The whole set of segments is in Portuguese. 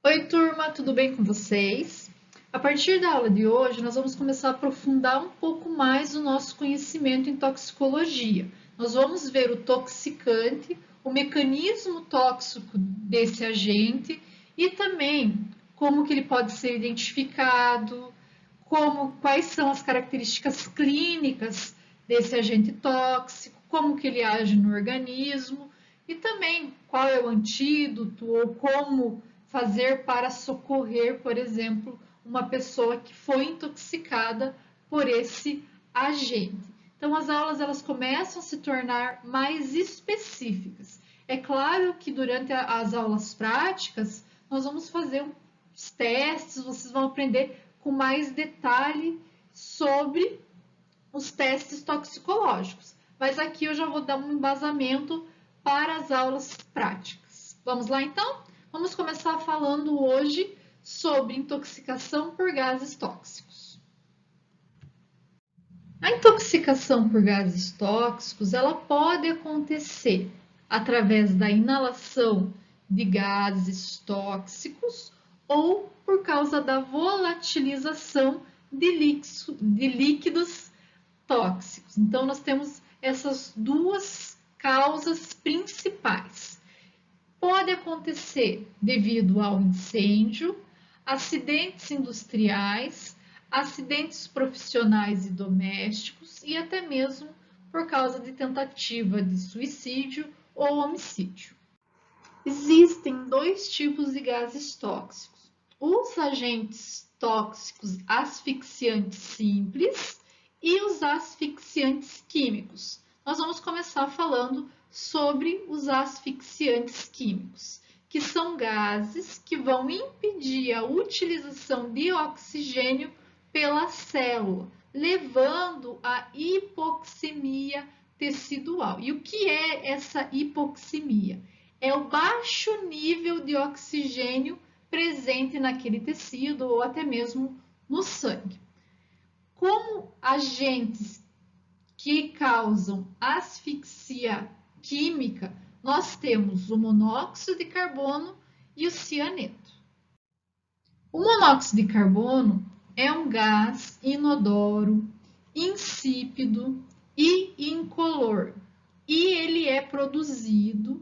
Oi, turma, tudo bem com vocês? A partir da aula de hoje, nós vamos começar a aprofundar um pouco mais o nosso conhecimento em toxicologia. Nós vamos ver o toxicante, o mecanismo tóxico desse agente e também como que ele pode ser identificado, quais são as características clínicas desse agente tóxico, como que ele age no organismo e também qual é o antídoto ou como fazer para socorrer, por exemplo, uma pessoa que foi intoxicada por esse agente. Então, as aulas elas começam a se tornar mais específicas. É claro que durante as aulas práticas, nós vamos fazer os testes, vocês vão aprender com mais detalhe sobre os testes toxicológicos. Mas aqui eu já vou dar um embasamento para as aulas práticas. Vamos lá então? Vamos começar falando hoje sobre intoxicação por gases tóxicos. A intoxicação por gases tóxicos, ela pode acontecer através da inalação de gases tóxicos ou por causa da volatilização de líquidos tóxicos. Então, nós temos essas duas causas principais. Pode acontecer devido ao incêndio, acidentes industriais, acidentes profissionais e domésticos e até mesmo por causa de tentativa de suicídio ou homicídio. Existem dois tipos de gases tóxicos: os agentes tóxicos asfixiantes simples e os asfixiantes químicos. Nós vamos começar falando sobre os asfixiantes químicos, que são gases que vão impedir a utilização de oxigênio pela célula, levando à hipoxemia tecidual. E o que é essa hipoxemia? É o baixo nível de oxigênio presente naquele tecido ou até mesmo no sangue. Como agentes que causam asfixia química, nós temos o monóxido de carbono e o cianeto. O monóxido de carbono é um gás inodoro, insípido e incolor, e ele é produzido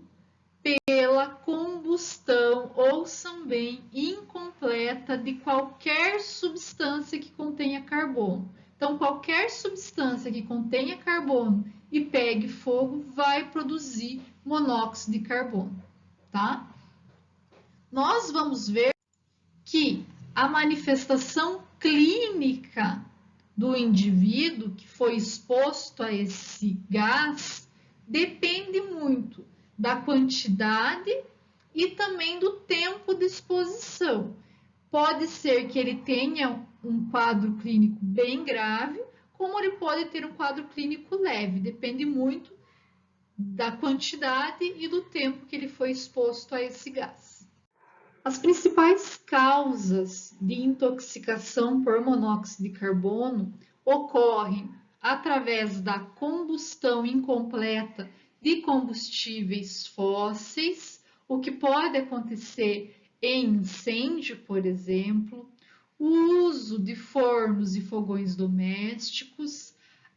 pela combustão ou também incompleta de qualquer substância que contenha carbono. Então, qualquer substância que contenha carbono e pegue fogo vai produzir monóxido de carbono, tá? Nós vamos ver que a manifestação clínica do indivíduo que foi exposto a esse gás depende muito da quantidade e também do tempo de exposição. Pode ser que ele tenha um quadro clínico bem grave, como ele pode ter um quadro clínico leve, depende muito da quantidade e do tempo que ele foi exposto a esse gás. As principais causas de intoxicação por monóxido de carbono ocorrem através da combustão incompleta de combustíveis fósseis, o que pode acontecer em incêndio, por exemplo, o uso de fornos e fogões domésticos,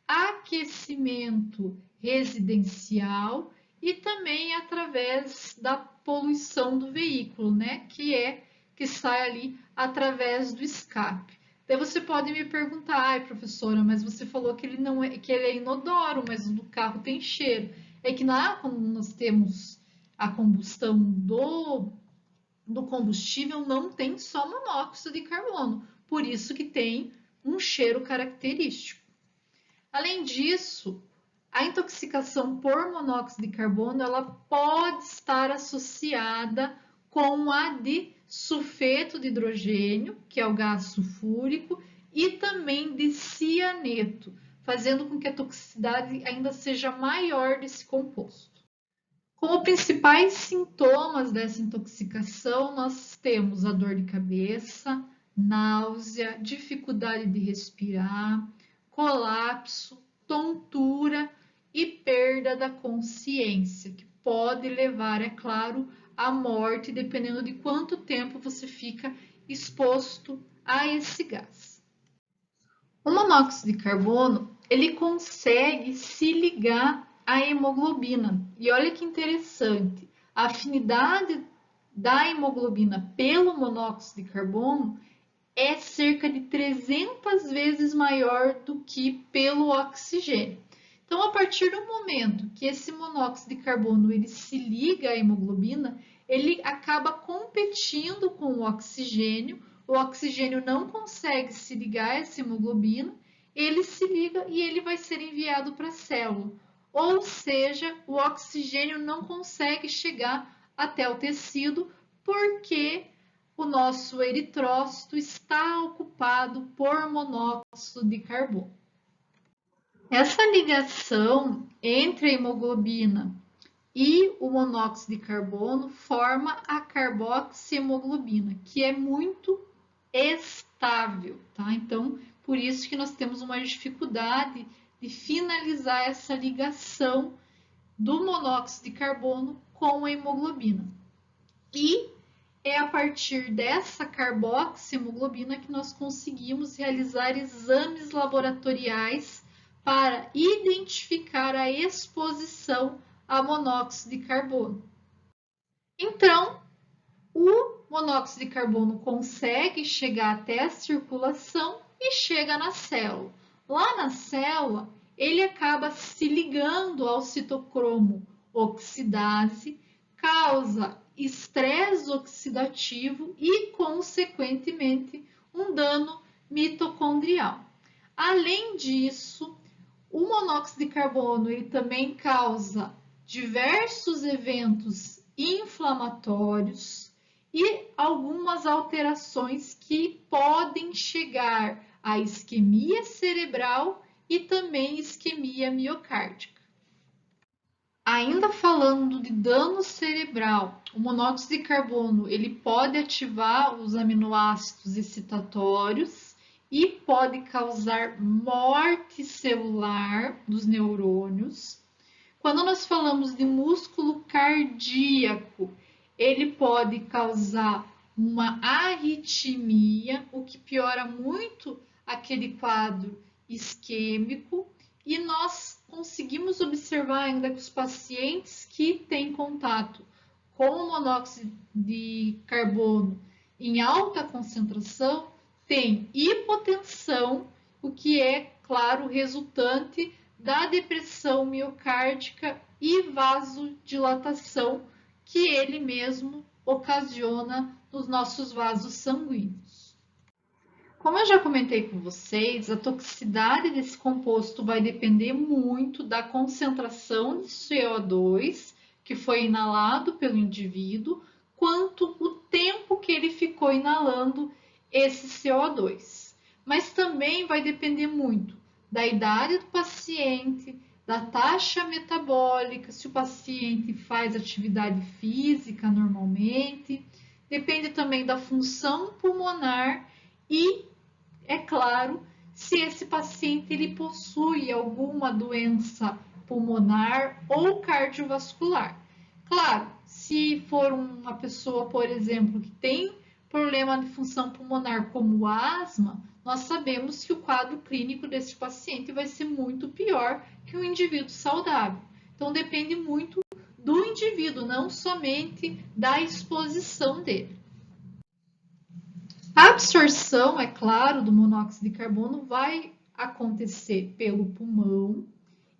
aquecimento residencial e também através da poluição do veículo, né? Que sai ali através do escape. Daí você pode me perguntar, ai, professora, mas você falou que ele não é, que ele é inodoro, mas o do carro tem cheiro. É que quando nós temos a combustão do combustível, não tem só monóxido de carbono, por isso que tem um cheiro característico. Além disso, a intoxicação por monóxido de carbono ela pode estar associada com a de sulfeto de hidrogênio, que é o gás sulfúrico, e também de cianeto, fazendo com que a toxicidade ainda seja maior desse composto. Como principais sintomas dessa intoxicação, nós temos a dor de cabeça, náusea, dificuldade de respirar, colapso, tontura e perda da consciência, que pode levar, é claro, à morte, dependendo de quanto tempo você fica exposto a esse gás. O monóxido de carbono, ele consegue se ligar à hemoglobina. E olha que interessante, a afinidade da hemoglobina pelo monóxido de carbono é cerca de 300 vezes maior do que pelo oxigênio. Então, a partir do momento que esse monóxido de carbono ele se liga à hemoglobina, ele acaba competindo com o oxigênio não consegue se ligar a essa hemoglobina, ele se liga e ele vai ser enviado para a célula. Ou seja, o oxigênio não consegue chegar até o tecido porque o nosso eritrócito está ocupado por monóxido de carbono. Essa ligação entre a hemoglobina e o monóxido de carbono forma a carboxihemoglobina, que é muito estável, tá? Então, por isso que nós temos uma dificuldade de finalizar essa ligação do monóxido de carbono com a hemoglobina. E é a partir dessa carboxihemoglobina que nós conseguimos realizar exames laboratoriais para identificar a exposição a monóxido de carbono. Então, o monóxido de carbono consegue chegar até a circulação e chega na célula. Lá na célula, ele acaba se ligando ao citocromo oxidase, causa estresse oxidativo e, consequentemente, um dano mitocondrial. Além disso, o monóxido de carbono ele também causa diversos eventos inflamatórios e algumas alterações que podem chegar à isquemia cerebral e também isquemia miocárdica. Ainda falando de dano cerebral, o monóxido de carbono ele pode ativar os aminoácidos excitatórios e pode causar morte celular dos neurônios. Quando nós falamos de músculo cardíaco, ele pode causar uma arritmia, o que piora muito aquele quadro isquêmico, e nós conseguimos observar ainda que os pacientes que têm contato com o monóxido de carbono em alta concentração têm hipotensão, o que é, claro, resultante da depressão miocárdica e vasodilatação que ele mesmo ocasiona nos nossos vasos sanguíneos. Como eu já comentei com vocês, a toxicidade desse composto vai depender muito da concentração de CO2 que foi inalado pelo indivíduo, quanto o tempo que ele ficou inalando esse CO2. Mas também vai depender muito da idade do paciente, da taxa metabólica, se o paciente faz atividade física normalmente, depende também da função pulmonar e, é claro, se esse paciente ele possui alguma doença pulmonar ou cardiovascular. Claro, se for uma pessoa, por exemplo, que tem problema de função pulmonar como asma, nós sabemos que o quadro clínico desse paciente vai ser muito pior que um indivíduo saudável. Então, depende muito do indivíduo, não somente da exposição dele. A absorção, é claro, do monóxido de carbono vai acontecer pelo pulmão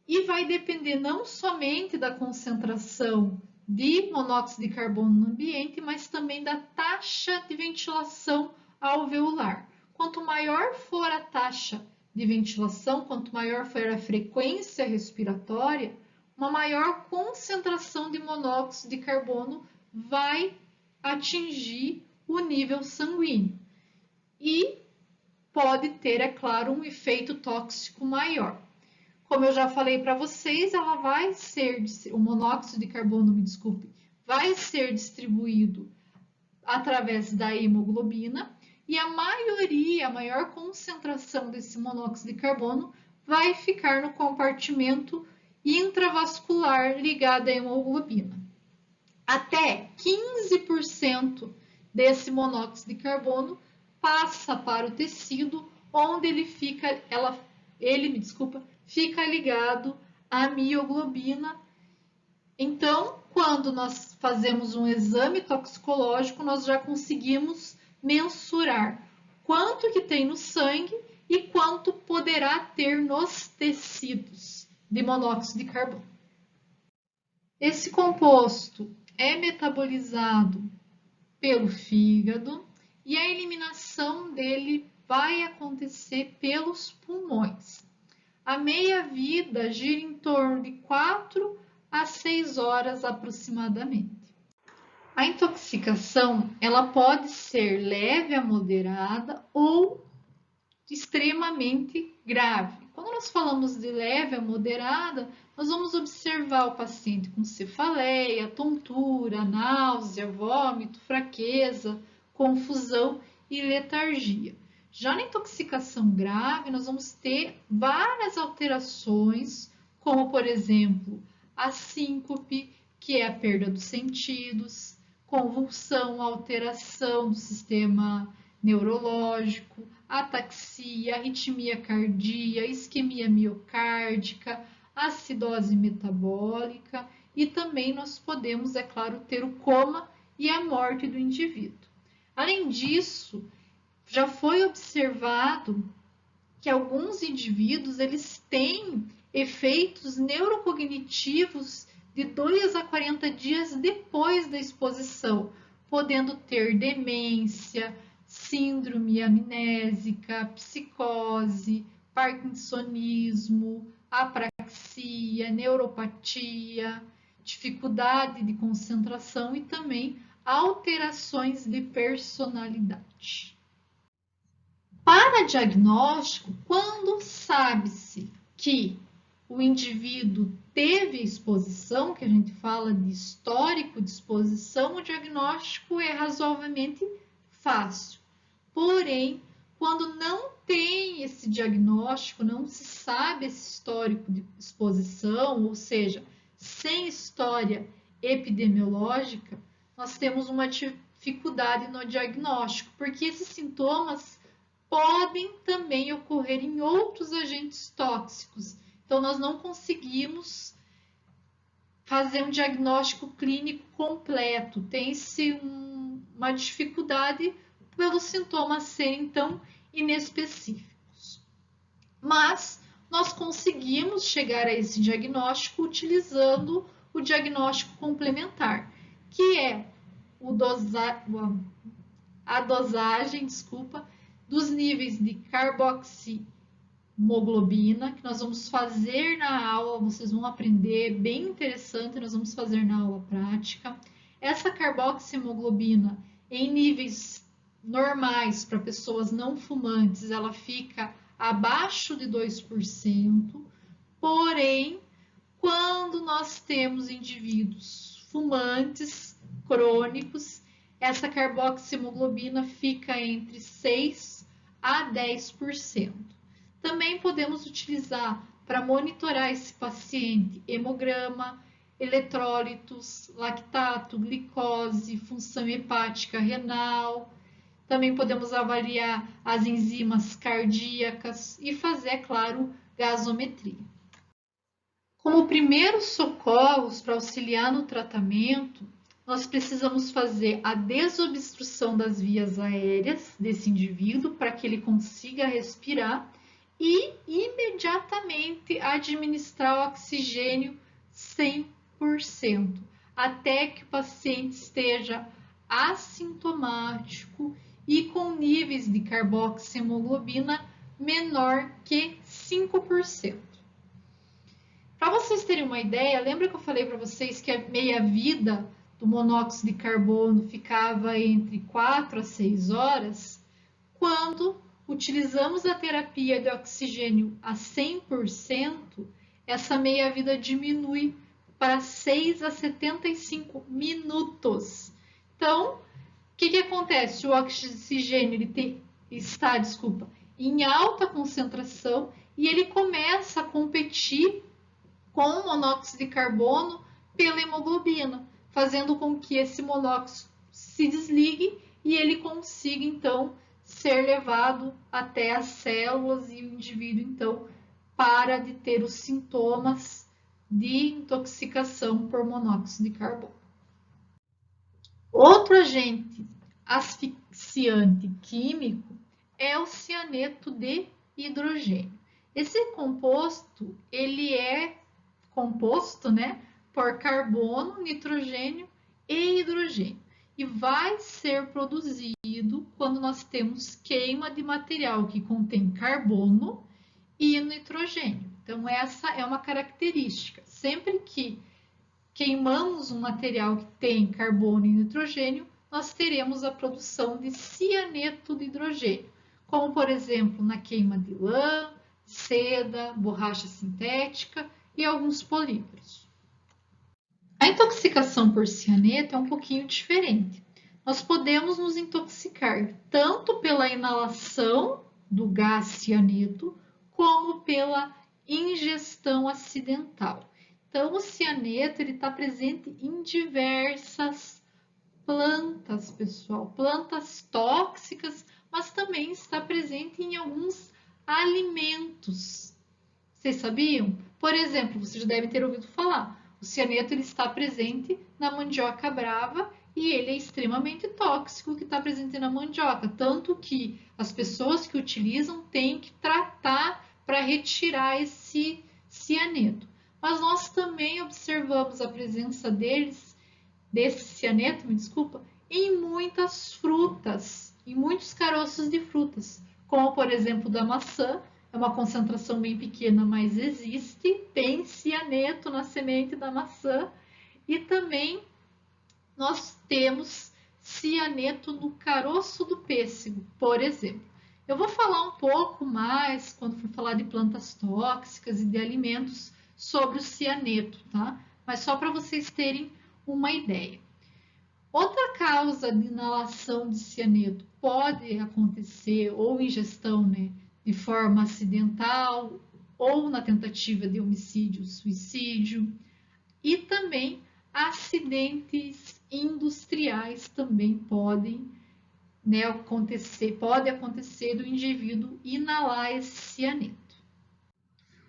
e vai depender não somente da concentração de monóxido de carbono no ambiente, mas também da taxa de ventilação alveolar. Quanto maior for a taxa de ventilação, quanto maior for a frequência respiratória, uma maior concentração de monóxido de carbono vai atingir o nível sanguíneo. E pode ter, é claro, um efeito tóxico maior. Como eu já falei para vocês, o monóxido de carbono, vai ser distribuído através da hemoglobina e a maior concentração desse monóxido de carbono vai ficar no compartimento intravascular ligado à hemoglobina. até 15% desse monóxido de carbono passa para o tecido, onde ele fica ligado à mioglobina. Então, quando nós fazemos um exame toxicológico, nós já conseguimos mensurar quanto que tem no sangue e quanto poderá ter nos tecidos de monóxido de carbono. Esse composto é metabolizado pelo fígado e a eliminação dele vai acontecer pelos pulmões. A meia-vida gira em torno de 4 a 6 horas aproximadamente. A intoxicação, ela pode ser leve a moderada ou extremamente grave. Quando nós falamos de leve a moderada, nós vamos observar o paciente com cefaleia, tontura, náusea, vômito, fraqueza, confusão e letargia. Já na intoxicação grave, nós vamos ter várias alterações, como, por exemplo, a síncope, que é a perda dos sentidos, convulsão, alteração do sistema neurológico, ataxia, arritmia cardíaca, isquemia miocárdica, acidose metabólica e também nós podemos, é claro, ter o coma e a morte do indivíduo. Além disso, já foi observado que alguns indivíduos eles têm efeitos neurocognitivos de 2 a 40 dias depois da exposição, podendo ter demência, síndrome amnésica, psicose, parkinsonismo, apraxia, neuropatia, dificuldade de concentração e também alterações de personalidade. Para diagnóstico, quando sabe-se que o indivíduo teve exposição, que a gente fala de histórico de exposição, o diagnóstico é razoavelmente fácil. Porém, quando não tem esse diagnóstico, não se sabe esse histórico de exposição, ou seja, sem história epidemiológica, nós temos uma dificuldade no diagnóstico, porque esses sintomas podem também ocorrer em outros agentes tóxicos. Então, nós não conseguimos fazer um diagnóstico clínico completo. Tem-se uma dificuldade pelos sintomas serem tão inespecíficos. Mas nós conseguimos chegar a esse diagnóstico utilizando o diagnóstico complementar, que é a dosagem, dos níveis de carboximoglobina, que nós vamos fazer na aula, vocês vão aprender, bem interessante, nós vamos fazer na aula prática. Essa carboximoglobina em níveis normais para pessoas não fumantes, ela fica abaixo de 2%, porém, quando nós temos indivíduos fumantes crônicos, essa carboximoglobina fica entre 6 a 10%. Também podemos utilizar para monitorar esse paciente hemograma, eletrólitos, lactato, glicose, função hepática renal. Também podemos avaliar as enzimas cardíacas e fazer, é claro, gasometria. Como primeiros socorros para auxiliar no tratamento, nós precisamos fazer a desobstrução das vias aéreas desse indivíduo para que ele consiga respirar e imediatamente administrar o oxigênio 100%, até que o paciente esteja assintomático e com níveis de carboxiemoglobina menor que 5%. Para vocês terem uma ideia, lembra que eu falei para vocês que a meia-vida do monóxido de carbono ficava entre 4 a 6 horas? Quando utilizamos a terapia de oxigênio a 100%, essa meia-vida diminui para 6 a 75 minutos. Então, o que acontece? O oxigênio está em alta concentração e ele começa a competir com o monóxido de carbono pela hemoglobina, fazendo com que esse monóxido se desligue e ele consiga, então, ser levado até as células e o indivíduo, então, para de ter os sintomas de intoxicação por monóxido de carbono. Outro agente asfixiante químico é o cianeto de hidrogênio. Esse composto, ele é composto, por carbono, nitrogênio e hidrogênio. E vai ser produzido quando nós temos queima de material que contém carbono e nitrogênio. Então, essa é uma característica. Sempre que queimamos um material que tem carbono e nitrogênio, nós teremos a produção de cianeto de hidrogênio, como, por exemplo, na queima de lã, seda, borracha sintética e alguns polímeros. A intoxicação por cianeto é um pouquinho diferente. Nós podemos nos intoxicar tanto pela inalação do gás cianeto, como pela ingestão acidental. Então, o cianeto está presente em diversas plantas, pessoal. Plantas tóxicas, mas também está presente em alguns alimentos. Vocês sabiam? Por exemplo, vocês já devem ter ouvido falar, o cianeto ele está presente na mandioca brava e ele é extremamente tóxico que está presente na mandioca, tanto que as pessoas que utilizam têm que tratar para retirar esse cianeto. Mas nós também observamos a presença desse cianeto, em muitas frutas, em muitos caroços de frutas, como por exemplo da maçã. É uma concentração bem pequena, mas existe, tem cianeto na semente da maçã. E também nós temos cianeto no caroço do pêssego, por exemplo. Eu vou falar um pouco mais, quando for falar de plantas tóxicas e de alimentos, sobre o cianeto, tá? Mas só para vocês terem uma ideia. Outra causa de inalação de cianeto pode acontecer, ou ingestão, de forma acidental, ou na tentativa de homicídio, suicídio, e também acidentes industriais também podem acontecer do indivíduo inalar esse cianeto.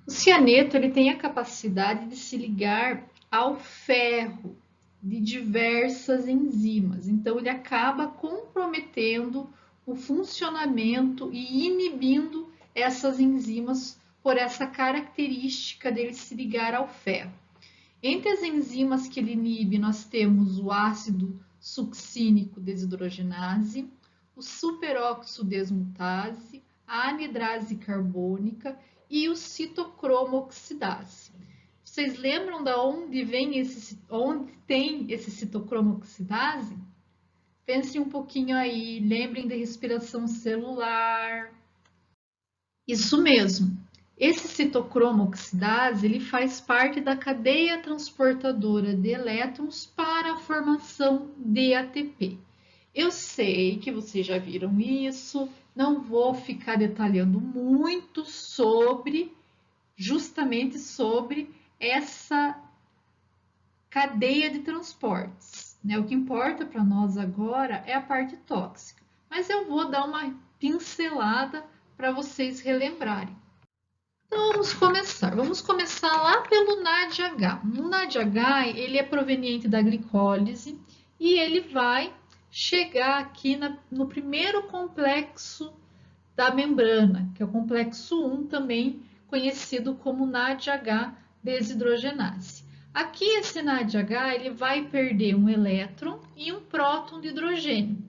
O cianeto ele tem a capacidade de se ligar ao ferro de diversas enzimas, então ele acaba comprometendo o funcionamento e inibindo essas enzimas por essa característica dele se ligar ao ferro. Entre as enzimas que ele inibe, nós temos o ácido succínico desidrogenase, o superóxido desmutase, a anidrase carbônica e o citocromo-oxidase. Vocês lembram de onde tem esse citocromo-oxidase? Pensem um pouquinho aí, lembrem da respiração celular. Isso mesmo. Esse citocromo-oxidase ele faz parte da cadeia transportadora de elétrons para a formação de ATP. Eu sei que vocês já viram isso, não vou ficar detalhando muito justamente sobre essa cadeia de transportes. O que importa para nós agora é a parte tóxica, mas eu vou dar uma pincelada para vocês relembrarem. Então, vamos começar lá pelo NADH. O NADH ele é proveniente da glicólise e ele vai chegar aqui no primeiro complexo da membrana, que é o complexo 1, também conhecido como NADH desidrogenase. Aqui esse NADH ele vai perder um elétron e um próton de hidrogênio.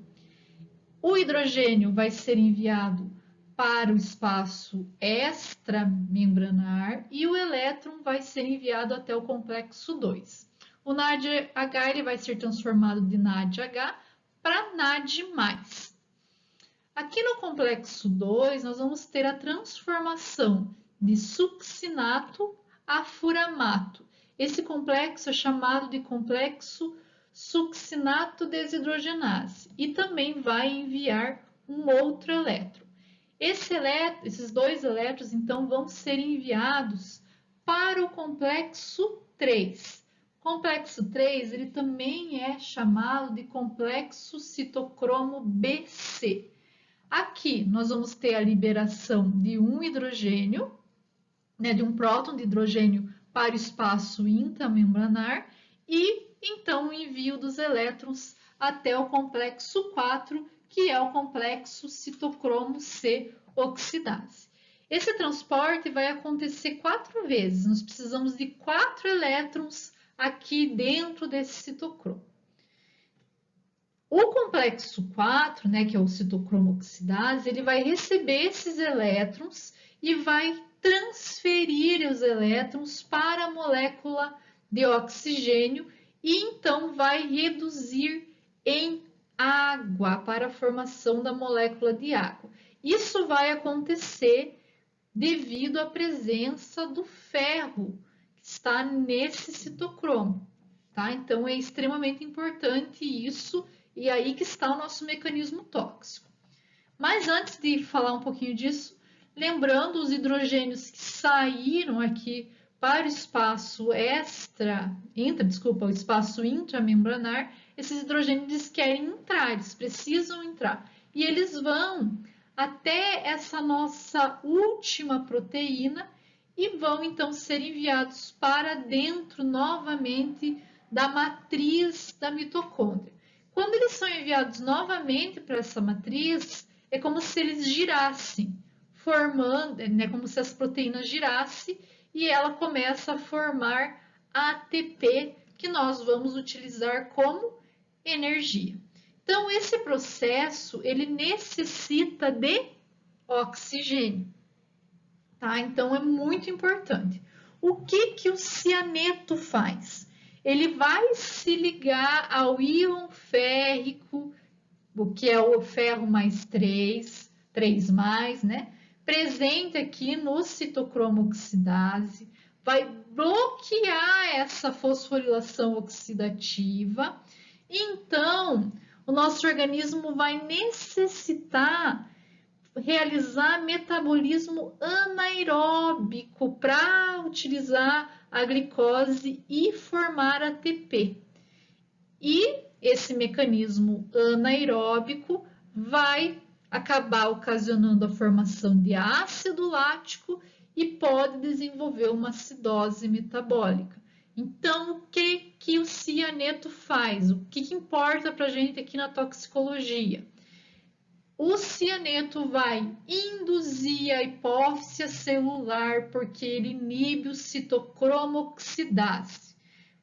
O hidrogênio vai ser enviado para o espaço extramembranar e o elétron vai ser enviado até o complexo 2. O NADH ele vai ser transformado de NADH para NAD+. Aqui no complexo 2, nós vamos ter a transformação de succinato a furamato. Esse complexo é chamado de complexo succinato desidrogenase e também vai enviar um outro elétron. Esses dois elétrons, então, vão ser enviados para o complexo 3. O Complexo 3, ele também é chamado de complexo citocromo BC. Aqui nós vamos ter a liberação de um hidrogênio, né, de um próton de hidrogênio para o espaço intramembranar e então o envio dos elétrons até o complexo 4, que é o complexo citocromo C oxidase. Esse transporte vai acontecer 4 vezes. Nós precisamos de 4 elétrons aqui dentro desse citocromo. O complexo 4, né, que é o citocromo oxidase, ele vai receber esses elétrons e vai transferir os elétrons para a molécula de oxigênio e então vai reduzir em água para a formação da molécula de água. Isso vai acontecer devido à presença do ferro que está nesse citocromo, tá? Então é extremamente importante isso e aí que está o nosso mecanismo tóxico. Mas antes de falar um pouquinho disso, lembrando os hidrogênios que saíram aqui para o espaço o espaço intramembranar, esses hidrogênios querem entrar, eles precisam entrar. E eles vão até essa nossa última proteína e vão então ser enviados para dentro novamente da matriz da mitocôndria. Quando eles são enviados novamente para essa matriz, é como se eles girassem, formando, né, como se as proteínas girassem e ela começa a formar ATP, que nós vamos utilizar como energia. Então, esse processo, ele necessita de oxigênio, tá? Então, é muito importante. O que o cianeto faz? Ele vai se ligar ao íon férrico, o que é o ferro mais 3 mais, né? Presente aqui no citocromo oxidase, vai bloquear essa fosforilação oxidativa. Então, o nosso organismo vai necessitar realizar metabolismo anaeróbico para utilizar a glicose e formar ATP. E esse mecanismo anaeróbico vai acabar ocasionando a formação de ácido lático e pode desenvolver uma acidose metabólica. Então, o que o cianeto faz? O que importa para a gente aqui na toxicologia? O cianeto vai induzir a hipófise celular porque ele inibe o citocromo oxidase.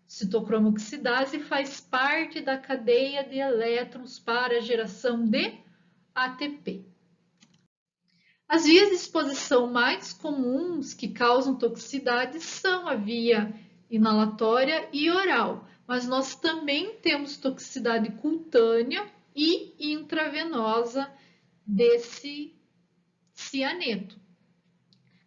Citocromo oxidase faz parte da cadeia de elétrons para a geração de ATP. As vias de exposição mais comuns que causam toxicidade são a via inalatória e oral, mas nós também temos toxicidade cutânea e intravenosa desse cianeto.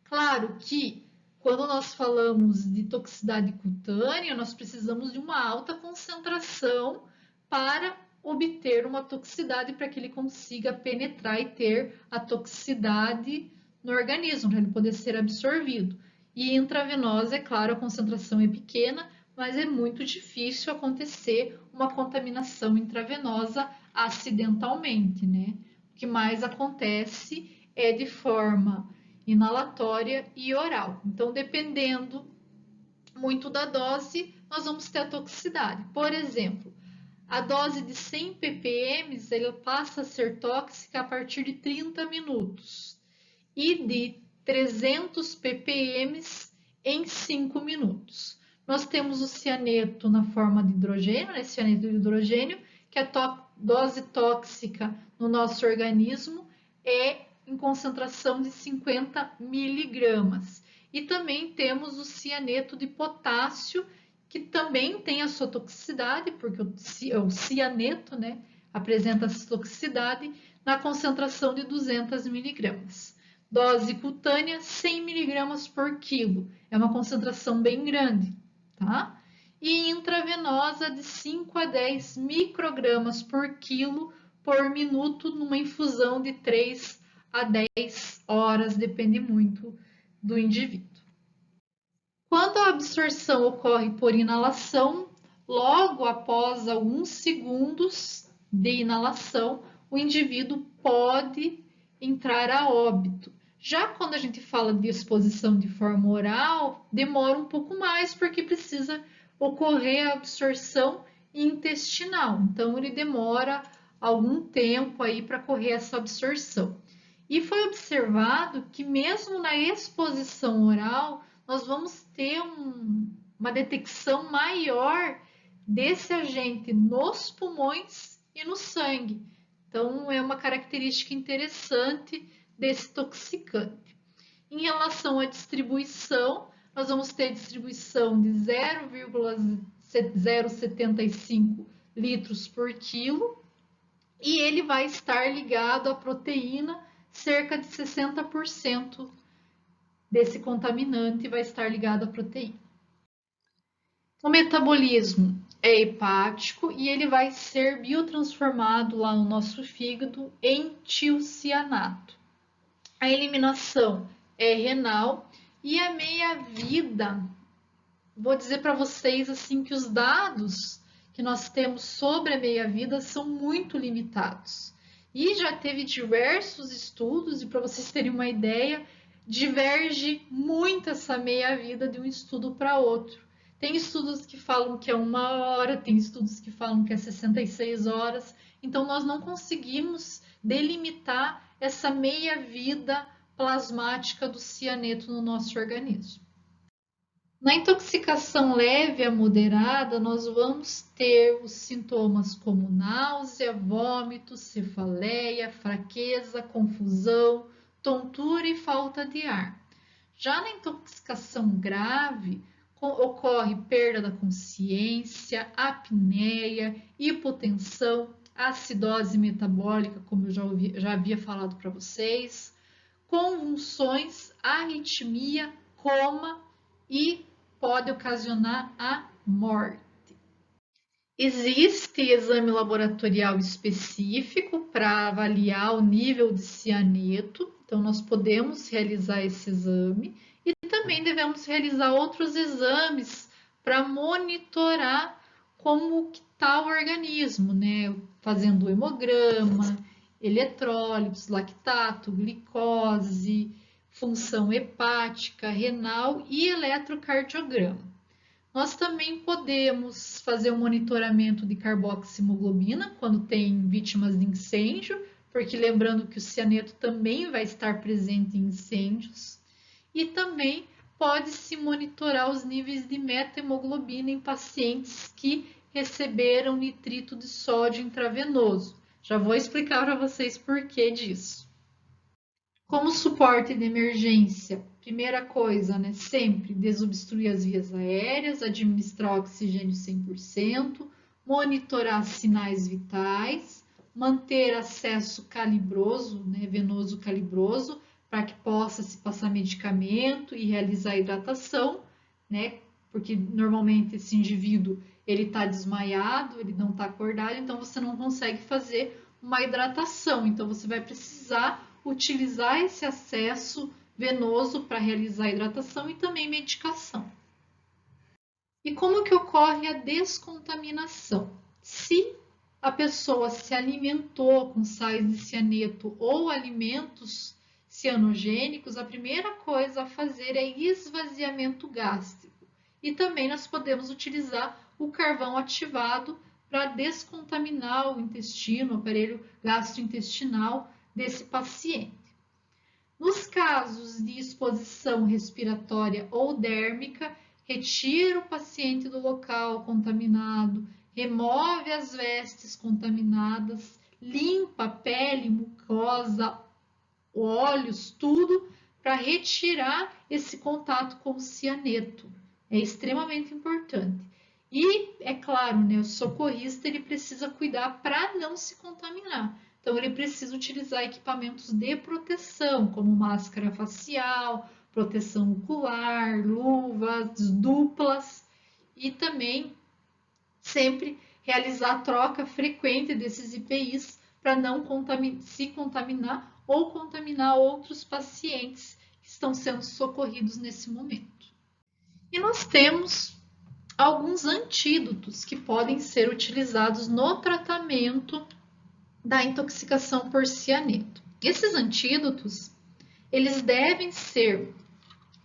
Claro que quando nós falamos de toxicidade cutânea, nós precisamos de uma alta concentração para obter uma toxicidade para que ele consiga penetrar e ter a toxicidade no organismo, para ele poder ser absorvido. E intravenosa, é claro, a concentração é pequena, mas é muito difícil acontecer uma contaminação intravenosa acidentalmente, né? O que mais acontece é de forma inalatória e oral. Então, dependendo muito da dose, nós vamos ter a toxicidade. Por exemplo, a dose de 100 ppm ela passa a ser tóxica a partir de 30 minutos e de 300 ppm em 5 minutos. Nós temos o cianeto na forma de hidrogênio, né? Cianeto de hidrogênio, que a dose tóxica no nosso organismo é em concentração de 50 miligramas. E também temos o cianeto de potássio, que também tem a sua toxicidade, porque o cianeto, né, apresenta essa toxicidade na concentração de 200 miligramas. Dose cutânea, 100 miligramas por quilo. É uma concentração bem grande, tá? E intravenosa de 5 a 10 microgramas por quilo por minuto numa infusão de 3 a 10 horas, depende muito do indivíduo. Quando a absorção ocorre por inalação, logo após alguns segundos de inalação, o indivíduo pode entrar a óbito. Já quando a gente fala de exposição de forma oral, demora um pouco mais, porque precisa ocorrer a absorção intestinal. Então, ele demora algum tempo aí para ocorrer essa absorção. E foi observado que mesmo na exposição oral, nós vamos ter uma detecção maior desse agente nos pulmões e no sangue. Então, é uma característica interessante desse toxicante. Em relação à distribuição, nós vamos ter distribuição de 0,075 litros por quilo e ele vai estar ligado à proteína, cerca de 60% desse contaminante vai estar ligado à proteína. O metabolismo é hepático e ele vai ser biotransformado lá no nosso fígado em tiocianato. A eliminação é renal e a meia-vida, vou dizer para vocês assim que os dados que nós temos sobre a meia-vida são muito limitados. E já teve diversos estudos, e para vocês terem uma ideia, diverge muito essa meia-vida de um estudo para outro. Tem estudos que falam que é 1 hora, tem estudos que falam que é 66 horas, então nós não conseguimos delimitar essa meia-vida plasmática do cianeto no nosso organismo. Na intoxicação leve a moderada, nós vamos ter os sintomas como náusea, vômito, cefaleia, fraqueza, confusão, tontura e falta de ar. Já na intoxicação grave, ocorre perda da consciência, apneia, hipotensão, acidose metabólica, como eu já havia falado para vocês, convulsões, arritmia, coma e pode ocasionar a morte. Existe exame laboratorial específico para avaliar o nível de cianeto, então nós podemos realizar esse exame e também devemos realizar outros exames para monitorar como está o organismo, né? Fazendo hemograma, eletrólitos, lactato, glicose, função hepática, renal e eletrocardiograma. Nós também podemos fazer o monitoramento de carboxiemoglobina quando tem vítimas de incêndio, porque lembrando que o cianeto também vai estar presente em incêndios. E também pode-se monitorar os níveis de metahemoglobina em pacientes que receberam nitrito de sódio intravenoso. Já vou explicar para vocês por que disso. Como suporte de emergência, primeira coisa, né, sempre desobstruir as vias aéreas, administrar oxigênio 100%, monitorar sinais vitais, manter acesso calibroso, né, venoso calibroso, para que possa se passar medicamento e realizar hidratação, né, porque normalmente esse indivíduo ele está desmaiado, ele não está acordado, então você não consegue fazer uma hidratação, então você vai precisar utilizar esse acesso venoso para realizar a hidratação e também medicação. E como que ocorre a descontaminação? Se a pessoa se alimentou com sais de cianeto ou alimentos cianogênicos, a primeira coisa a fazer é esvaziamento gástrico. E também nós podemos utilizar o carvão ativado para descontaminar o intestino, o aparelho gastrointestinal desse paciente. Nos casos de exposição respiratória ou dérmica, retira o paciente do local contaminado, remove as vestes contaminadas, limpa a pele, mucosa, olhos, tudo para retirar esse contato com o cianeto. É extremamente importante. E, é claro, né, o socorrista ele precisa cuidar para não se contaminar. Então, ele precisa utilizar equipamentos de proteção, como máscara facial, proteção ocular, luvas duplas e também sempre realizar a troca frequente desses EPIs para não se contaminar ou contaminar outros pacientes que estão sendo socorridos nesse momento. E nós temos alguns antídotos que podem ser utilizados no tratamento da intoxicação por cianeto. Esses antídotos, eles devem ser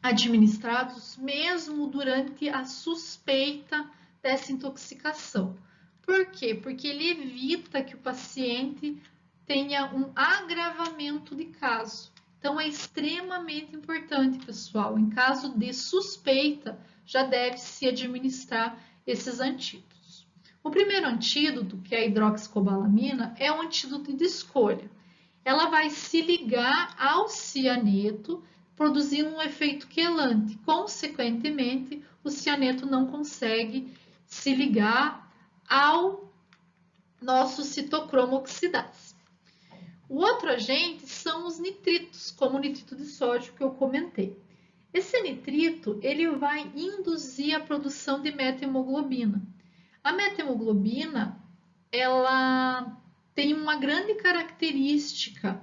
administrados mesmo durante a suspeita dessa intoxicação. Por quê? Porque ele evita que o paciente tenha um agravamento de caso. Então, é extremamente importante, pessoal, em caso de suspeita, já deve-se administrar esses antídotos. O primeiro antídoto, que é a hidroxicobalamina, é um antídoto de escolha. Ela vai se ligar ao cianeto, produzindo um efeito quelante. Consequentemente, o cianeto não consegue se ligar ao nosso citocromo oxidase. O outro agente são os nitritos, como o nitrito de sódio que eu comentei. Esse nitrito, ele vai induzir a produção de metahemoglobina. A metahemoglobina, ela tem uma grande característica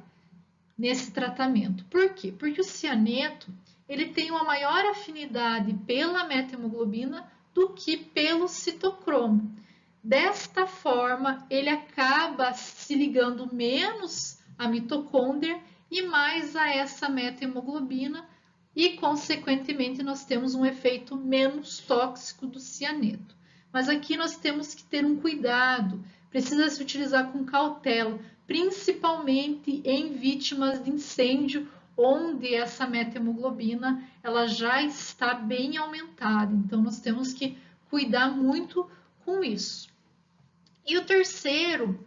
nesse tratamento. Por quê? Porque o cianeto, ele tem uma maior afinidade pela metahemoglobina do que pelo citocromo. Desta forma, ele acaba se ligando menos à mitocôndria e mais a essa metahemoglobina e, consequentemente, nós temos um efeito menos tóxico do cianeto. Mas aqui nós temos que ter um cuidado, precisa se utilizar com cautela, principalmente em vítimas de incêndio, onde essa metahemoglobina ela já está bem aumentada. Então, nós temos que cuidar muito com isso. E o terceiro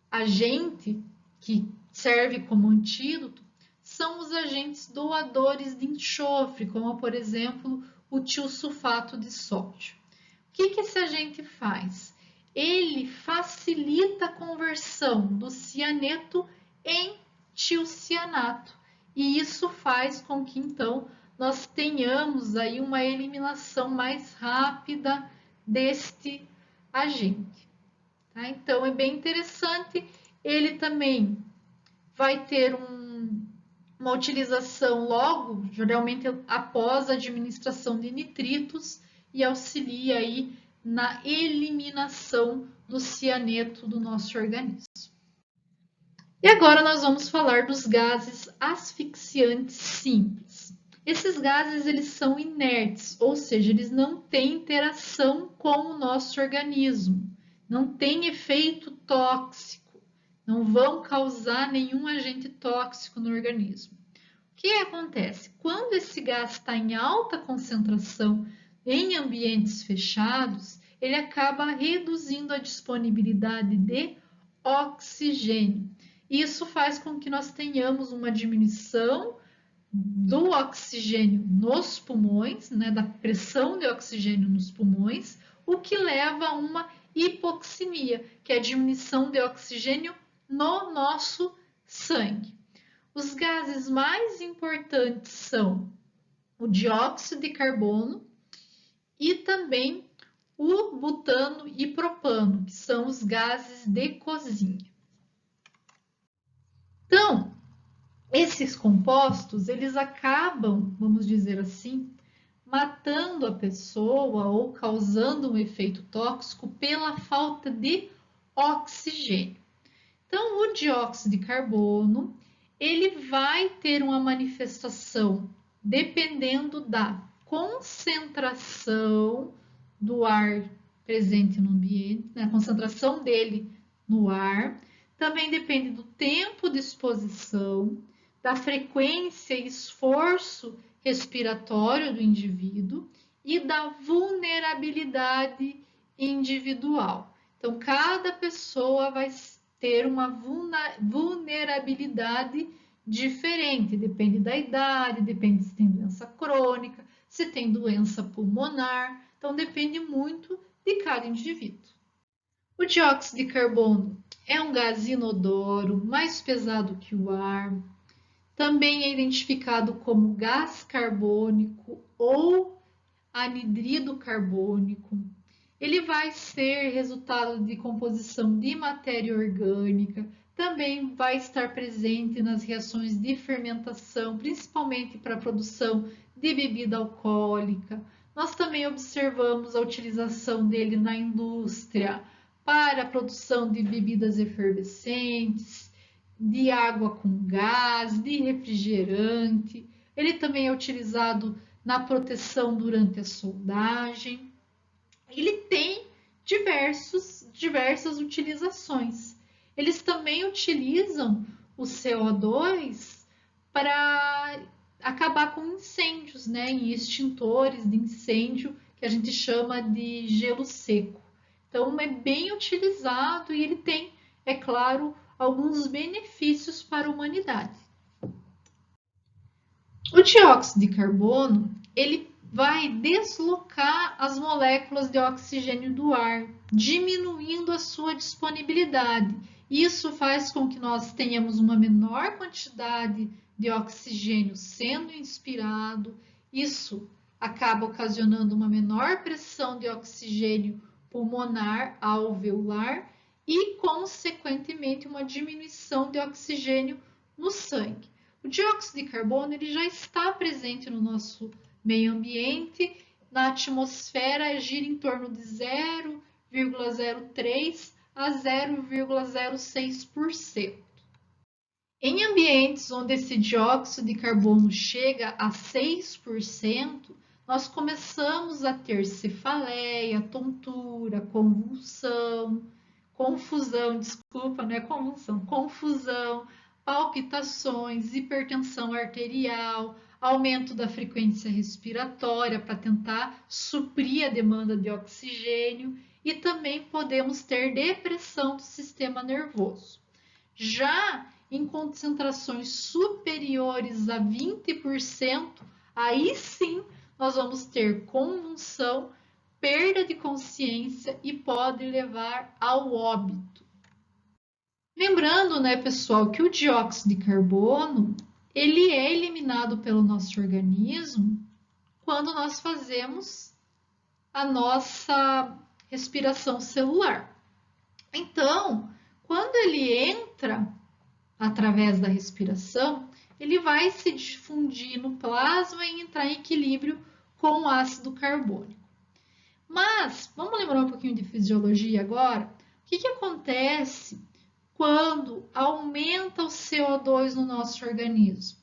agente que serve como antídoto são os agentes doadores de enxofre, como, por exemplo, o tiosulfato de sódio. O que esse agente faz? Ele facilita a conversão do cianeto em tiocianato. E isso faz com que, então, nós tenhamos aí uma eliminação mais rápida deste agente. Tá? Então, é bem interessante. Ele também vai ter uma utilização logo, geralmente após a administração de nitritos, e auxilia aí na eliminação do cianeto do nosso organismo. E agora nós vamos falar dos gases asfixiantes simples. Esses gases eles são inertes, ou seja, eles não têm interação com o nosso organismo, não têm efeito tóxico, não vão causar nenhum agente tóxico no organismo. O que acontece? Quando esse gás está em alta concentração em ambientes fechados, ele acaba reduzindo a disponibilidade de oxigênio. Isso faz com que nós tenhamos uma diminuição do oxigênio nos pulmões, né, da pressão de oxigênio nos pulmões, o que leva a uma hipoxemia, que é a diminuição de oxigênio no nosso sangue. Os gases mais importantes são o dióxido de carbono e também o butano e propano, que são os gases de cozinha. Então, esses compostos, eles acabam, vamos dizer assim, matando a pessoa ou causando um efeito tóxico pela falta de oxigênio. Então, o dióxido de carbono, ele vai ter uma manifestação dependendo da concentração do ar presente no ambiente, né? A concentração dele no ar. Também depende do tempo de exposição, da frequência e esforço respiratório do indivíduo e da vulnerabilidade individual. Então, cada pessoa vai ter uma vulnerabilidade diferente, depende da idade, depende se tem doença crônica, se tem doença pulmonar, então depende muito de cada indivíduo. O dióxido de carbono é um gás inodoro, mais pesado que o ar, também é identificado como gás carbônico ou anidrido carbônico. Ele vai ser resultado de composição de matéria orgânica, também vai estar presente nas reações de fermentação, principalmente para a produção de bebida alcoólica. Nós também observamos a utilização dele na indústria para a produção de bebidas efervescentes, de água com gás, de refrigerante. Ele também é utilizado na proteção durante a soldagem. Ele tem diversas utilizações. Eles também utilizam o CO2 para acabar com incêndios, né, em extintores de incêndio, que a gente chama de gelo seco. Então, é bem utilizado e ele tem, é claro, alguns benefícios para a humanidade. O dióxido de carbono, ele vai deslocar as moléculas de oxigênio do ar, diminuindo a sua disponibilidade. Isso faz com que nós tenhamos uma menor quantidade de oxigênio sendo inspirado. Isso acaba ocasionando uma menor pressão de oxigênio pulmonar alveolar e, consequentemente, uma diminuição de oxigênio no sangue. O dióxido de carbono ele já está presente no nosso meio ambiente, na atmosfera gira em torno de 0,03 a 0,06%. Em ambientes onde esse dióxido de carbono chega a 6%, nós começamos a ter cefaleia, tontura, confusão, palpitações, hipertensão arterial, aumento da frequência respiratória para tentar suprir a demanda de oxigênio e também podemos ter depressão do sistema nervoso. Já em concentrações superiores a 20%, aí sim nós vamos ter convulsão, perda de consciência e pode levar ao óbito. Lembrando, né, pessoal, que o dióxido de carbono, ele é eliminado pelo nosso organismo quando nós fazemos a nossa respiração celular. Então, quando ele entra através da respiração, ele vai se difundir no plasma e entrar em equilíbrio com o ácido carbônico. Mas, vamos lembrar um pouquinho de fisiologia agora? O que acontece quando aumenta o CO2 no nosso organismo?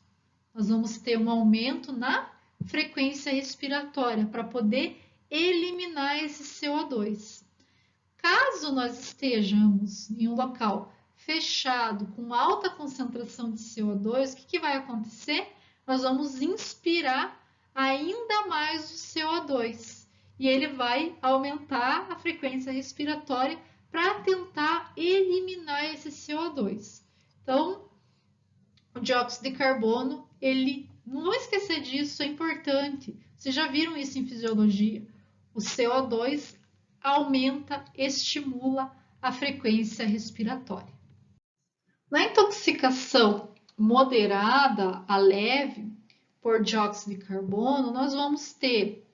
Nós vamos ter um aumento na frequência respiratória para poder eliminar esse CO2. Caso nós estejamos em um local fechado, com alta concentração de CO2, o que vai acontecer? Nós vamos inspirar ainda mais o CO2 e ele vai aumentar a frequência respiratória para tentar eliminar esse CO2. Então, o dióxido de carbono, ele não vou esquecer disso, é importante. Vocês já viram isso em fisiologia? O CO2 aumenta, estimula a frequência respiratória. Na intoxicação moderada a leve por dióxido de carbono, nós vamos ter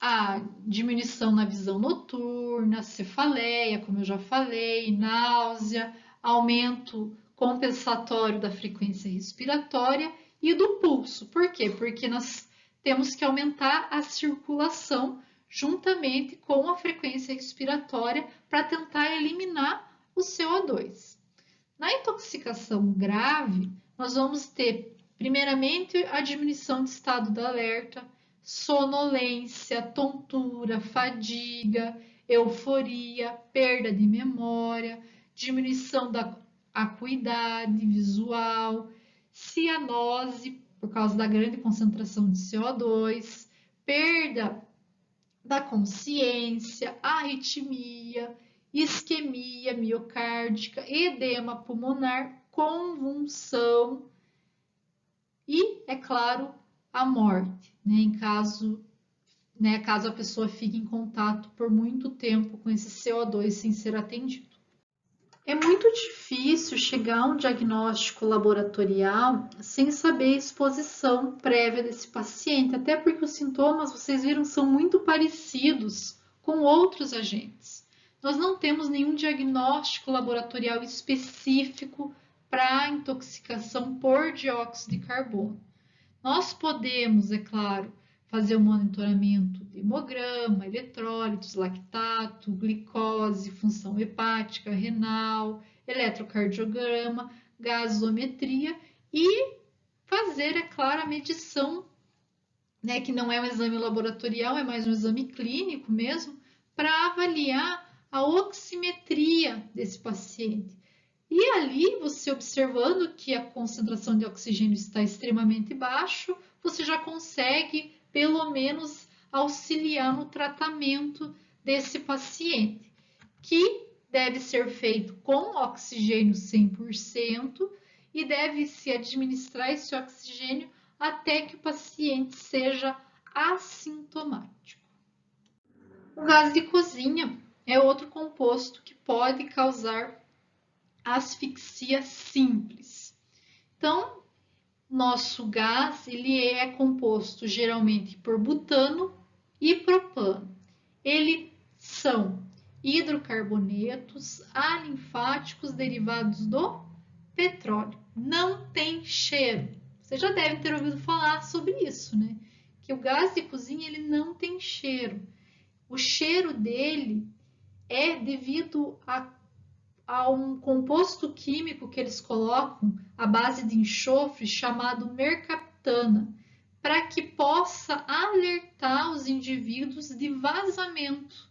a diminuição na visão noturna, cefaleia, como eu já falei, náusea, aumento compensatório da frequência respiratória e do pulso. Por quê? Porque nós temos que aumentar a circulação juntamente com a frequência respiratória para tentar eliminar o CO2. Na intoxicação grave, nós vamos ter, primeiramente, a diminuição de estado de alerta, sonolência, tontura, fadiga, euforia, perda de memória, diminuição da acuidade visual, cianose, por causa da grande concentração de CO2, perda da consciência, arritmia, isquemia miocárdica, edema pulmonar, convulsão e, é claro, a morte, né, em caso a pessoa fique em contato por muito tempo com esse CO2 sem ser atendido. É muito difícil chegar a um diagnóstico laboratorial sem saber a exposição prévia desse paciente, até porque os sintomas, vocês viram, são muito parecidos com outros agentes. Nós não temos nenhum diagnóstico laboratorial específico para a intoxicação por dióxido de carbono. Nós podemos, é claro, fazer o monitoramento de hemograma, eletrólitos, lactato, glicose, função hepática, renal, eletrocardiograma, gasometria e fazer, é claro, a medição, né, que não é um exame laboratorial, é mais um exame clínico mesmo, para avaliar a oximetria desse paciente. E ali, você observando que a concentração de oxigênio está extremamente baixo, você já consegue, pelo menos, auxiliar no tratamento desse paciente, que deve ser feito com oxigênio 100% e deve-se administrar esse oxigênio até que o paciente seja assintomático. O gás de cozinha é outro composto que pode causar asfixia simples. Então, nosso gás ele é composto geralmente por butano e propano. Eles são hidrocarbonetos alinfáticos derivados do petróleo. Não tem cheiro. Você já deve ter ouvido falar sobre isso, né? Que o gás de cozinha ele não tem cheiro. O cheiro dele é devido a um composto químico que eles colocam à base de enxofre chamado mercaptana, para que possa alertar os indivíduos de vazamento.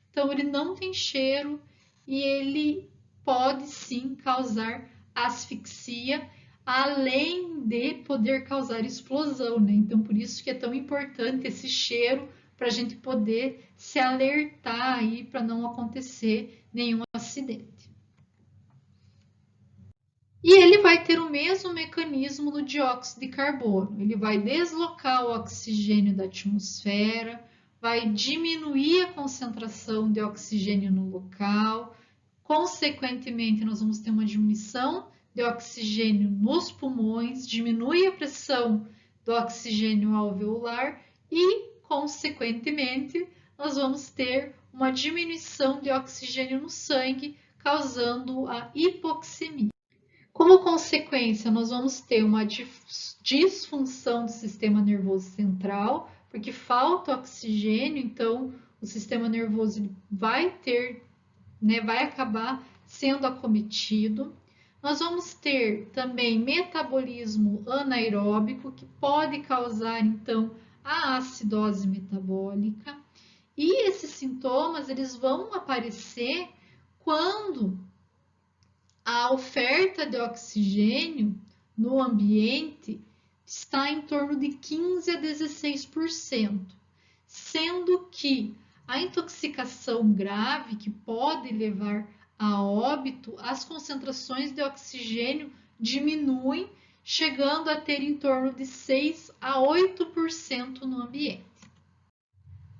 Então, ele não tem cheiro e ele pode sim causar asfixia, além de poder causar explosão, né? Então, por isso que é tão importante esse cheiro para a gente poder se alertar aí para não acontecer nenhum acidente. E ele vai ter o mesmo mecanismo do dióxido de carbono. Ele vai deslocar o oxigênio da atmosfera, vai diminuir a concentração de oxigênio no local. Consequentemente, nós vamos ter uma diminuição de oxigênio nos pulmões, diminui a pressão do oxigênio alveolar e, consequentemente, nós vamos ter uma diminuição de oxigênio no sangue, causando a hipoxemia. Como consequência, nós vamos ter uma disfunção do sistema nervoso central, porque falta oxigênio, então o sistema nervoso vai ter, né, vai acabar sendo acometido. Nós vamos ter também metabolismo anaeróbico, que pode causar, então, a acidose metabólica. E esses sintomas, eles vão aparecer quando a oferta de oxigênio no ambiente está em torno de 15 a 16%, sendo que a intoxicação grave, que pode levar a óbito, as concentrações de oxigênio diminuem, chegando a ter em torno de 6 a 8% no ambiente.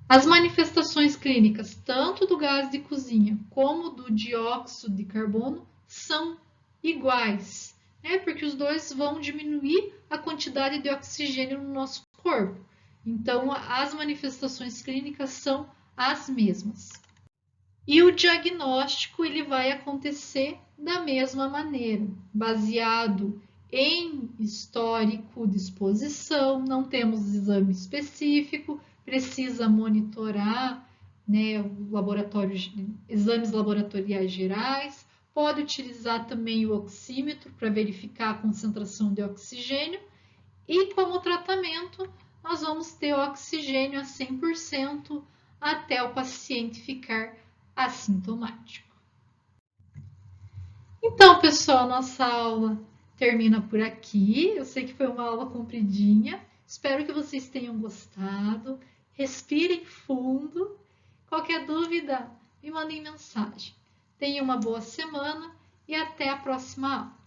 As manifestações clínicas, tanto do gás de cozinha como do dióxido de carbono, são iguais, né? Porque os dois vão diminuir a quantidade de oxigênio no nosso corpo. Então, as manifestações clínicas são as mesmas. E o diagnóstico ele vai acontecer da mesma maneira, baseado em histórico de exposição, não temos exame específico, precisa monitorar, né, exames laboratoriais gerais, pode utilizar também o oxímetro para verificar a concentração de oxigênio e como tratamento nós vamos ter oxigênio a 100% até o paciente ficar assintomático. Então, pessoal, nossa aula termina por aqui. Eu sei que foi uma aula compridinha. Espero que vocês tenham gostado. Respirem fundo. Qualquer dúvida, me mandem mensagem. Tenham uma boa semana e até a próxima aula.